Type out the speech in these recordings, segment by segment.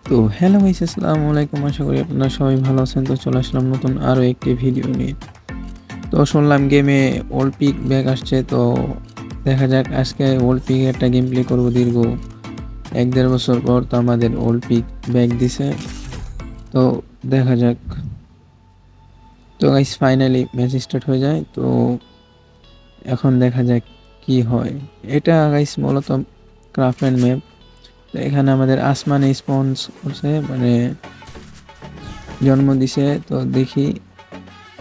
তো hello guys, আসসালামু আলাইকুম। আশা করি আপনারা সবাই ভালো আছেন। তো চলে আসলাম নতুন আরও একটি ভিডিও নিয়ে। তো শুনলাম গেমে ওল্ড পিক ব্যাক আসছে। তো দেখা যাক, আজকে ওল্ড পিক একটা গেম প্লে করবো। দীর্ঘ 1-1.5 বছর পর তো আমাদের ওল্ড পিক ব্যাক দিছে। তো দেখা যাক। তো গাইস ফাইনালি ম্যাচ স্টার্ট হয়ে যায়। তো এখন দেখা যাক কি হয়। এটা গাইস মূলত ক্রাফট অ্যান্ড ম্যাপ। তো এখানে আমাদের আসমানে স্পন্স করছে, মানে জন্ম দিছে। তো দেখি,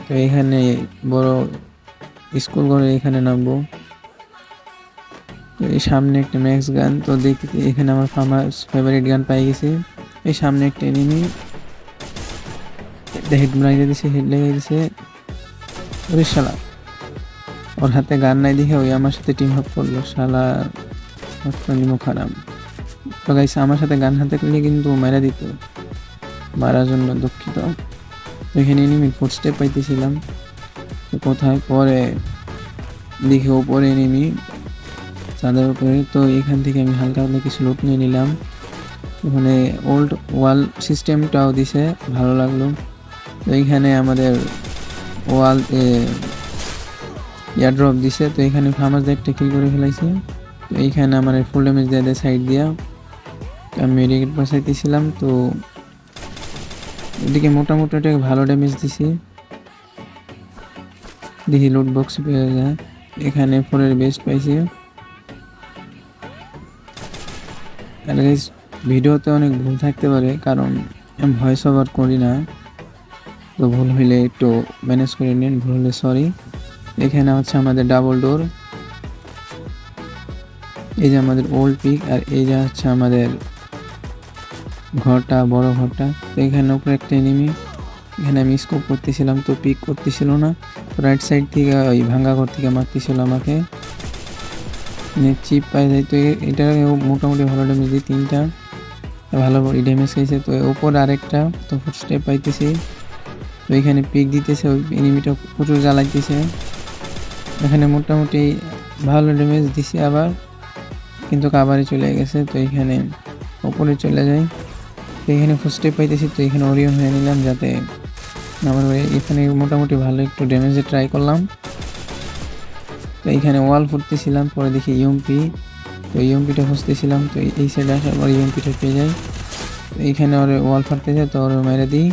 তো এখানে বড় স্কুল করে এখানে নামবো। তো এই সামনে একটা ম্যাক্স গান। তো দেখি এখানে আমার ফেভারিট গান পাই গেছি। এই সামনে একটা এনিমি হেড লাগিয়ে দিছে, হেড লেগে দিছে। ওরে শালা, ওর হাতে গান নাই দেখে ওই আমার সাথে টিম আপ করলো। শালা নিমো খারাপ। তো গাইছে আমার সাথে গান হাতে করলে কিন্তু মারা দিত, মারার জন্য দুঃখিত। তো এখানে এনিমি ফুটস্টেপ পাইতেছিলাম। তো কোথায় পরে দেখে ওপরে এনিমি চাঁদের উপরে। তো এখান থেকে আমি হালকা হালকা কিছু লুট নিয়ে নিলাম। ওখানে ওল্ড ওয়াল সিস্টেমটাও দিছে, ভালো লাগলো। তো এইখানে আমাদের ওয়াল এয়ারড্রপ দিছে। তো এখানে ফার্মাস একটা কিল করে ফেলাইছি। তো এইখানে আমার ফুল ড্যামেজ দিয়ে দেয় সাইড দিয়া। আমি মেডিকেট বাঁচাইতেছিলাম। তো এদিকে মোটামুটি একটা ভালো ড্যামেজ দিছি। দেখি লুট বক্স পেয়ে যায়। এখানে ফোরের বেস্ট পাইছি। আর গাইস, ভিডিওতে অনেক ভুল থাকতে পারে, কারণ আমি ভয়েস ওভার করি না। তো ভুল হইলে একটু ম্যানেজ করে নিন, ভুল হলে সরি। এখানে হচ্ছে আমাদের ডাবল ডোর। এই যে আমাদের ওল্ড পিক, আর এই যে হচ্ছে আমাদের ঘরটা, বড় ঘরটা। তো এখানে উপরে একটা এনিমি। এখানে আমি স্কোপ করতেছিলাম, তো পিক করতেছিল না। রাইট সাইড থেকে ওই ভাঙ্গা ঘর থেকে মারতেছিল আমাকে। চিপ পাই যায়। তো এটা মোটামুটি ভালো ড্যামেজ দিই, 3টা ভালো ড্যামেজ খাইছে। তো ওপরে আরেকটা, তো স্টেপ পাইতেছি। তো এখানে পিক দিতেছে, ওই এনিমিটা প্রচুর জ্বালাইতেছে। এখানে মোটামুটি ভালো ড্যামেজ দিছি আবার, কিন্তু কাভারে চলে গেছে। তো এখানে ওপরে চলে যাই। তো এখানে ফার্স্ট স্টেপ পাইতেছি। তো এখানে ওরিয়ন হয়ে নিলাম, যাতে আমার এখানে মোটামুটি ভালো একটু ড্যামেজে ট্রাই করলাম। তো এইখানে ওয়াল ফুটতেছিলাম, পরে দেখি ইউএমপি। তো ইউএমপিটা খুঁজতেছিলাম। তো এই সাইডে আসার পর ইউএমপিটা পেয়ে যাই। তো এইখানে ওর ওয়াল ফাটতেছে, তো ওর মেরে দিই।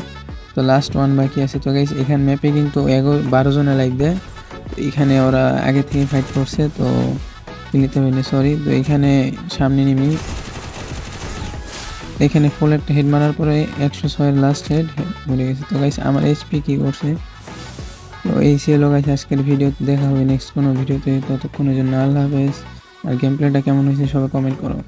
তো লাস্ট ওয়ান বাকি আছে। তো গাইস, এখানে ম্যাপে কিন্তু 12 জনে লাইক দেয়। এখানে ওরা আগে থেকে ফাইট করছে, তো নিতে পারিনি, সরি। তো এখানে সামনে নেমি, এখানে ফুল একটা হেড মারার পরে 106 লাস্ট হেড মরে গেছে। তো গাইস, আমার এইচপি কি করছে। তো এই ছিল গাইস আজকের ভিডিওতে। দেখা হবে নেক্সট কোনো ভিডিওতে। ততক্ষণের জন্য আল্লাহ হাফেজ। আর গেম প্লেটা কেমন হয়েছে সবাই কমেন্ট করো।